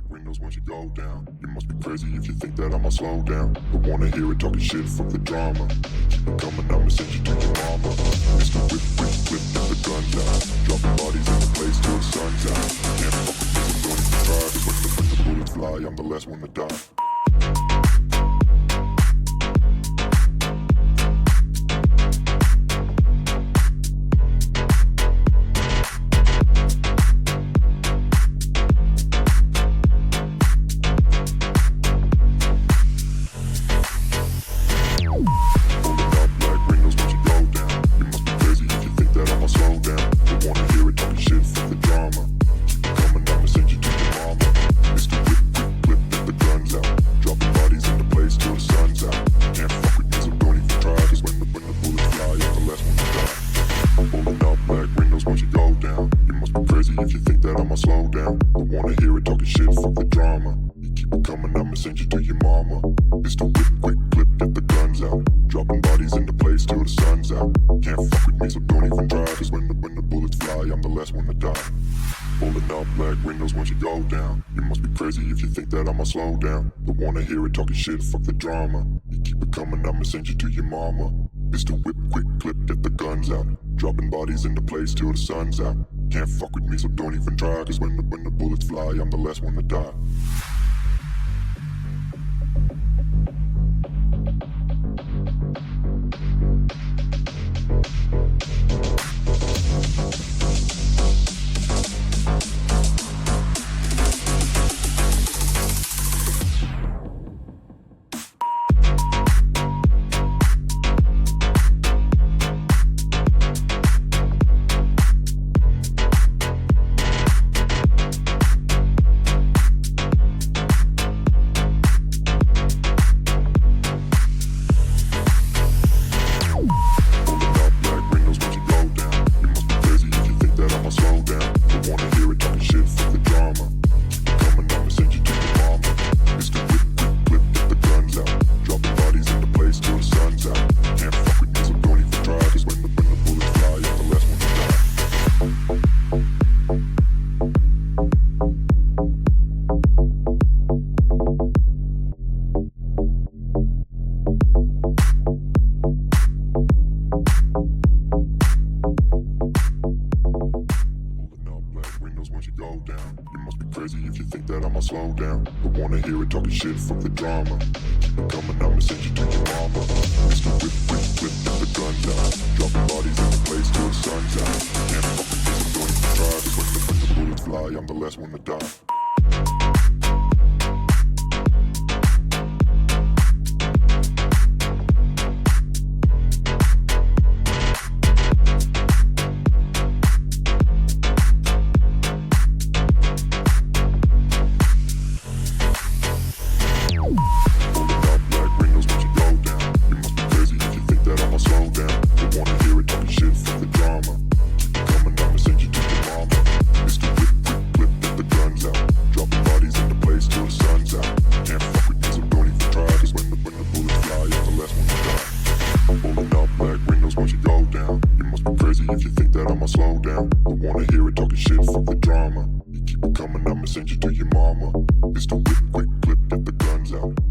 windows once you go down. You must be crazy if you think that I'ma slow down. Don't wanna hear it talking shit, fuck the drama. Keep it coming, I'ma send you to your mama. Mr. Whip, whip, whip, get the guns out. Dropping bodies in the place till the sun's out. Can't fuck with me, so don't even try. Cause when the bullets fly, I'm the last one to die. If you think that I'ma slow down, don't wanna hear it talking shit, fuck the drama. You keep it coming, I'ma send you to your mama. Pistol whip, quick clip, get the guns out. Dropping bodies into place till the sun's out. Can't fuck with me, so don't even try. Cause when the bullets fly, I'm the last one to die. Pulling up black windows once you go down. You must be crazy if you think that I'ma slow down. Don't wanna hear it talking shit, fuck the drama. You keep it coming, I'ma send you to your mama. Pistol whip, quick clip, get the guns out. Dropping bodies into place till the sun's out. Can't fuck with me, so don't even try. Cause when the bullets fly, I'm the last one to die. Once you go down, you must be crazy if you think that I'ma slow down. Don't wanna hear it talking shit, fuck the drama. Keep it coming, I'ma send you to your mama. Mr. Whip, whip, whip, get the guns out. Dropping bodies in the place till the sun's out. Can't fuck with me, so don't even try. Cause when the bullets fly, I'm the last one to die. If you think that I'ma slow down, don't wanna hear it talking shit, fuck the drama. You keep it coming, I'ma send you to your mama. Pistol whip, quick clip, get the guns out.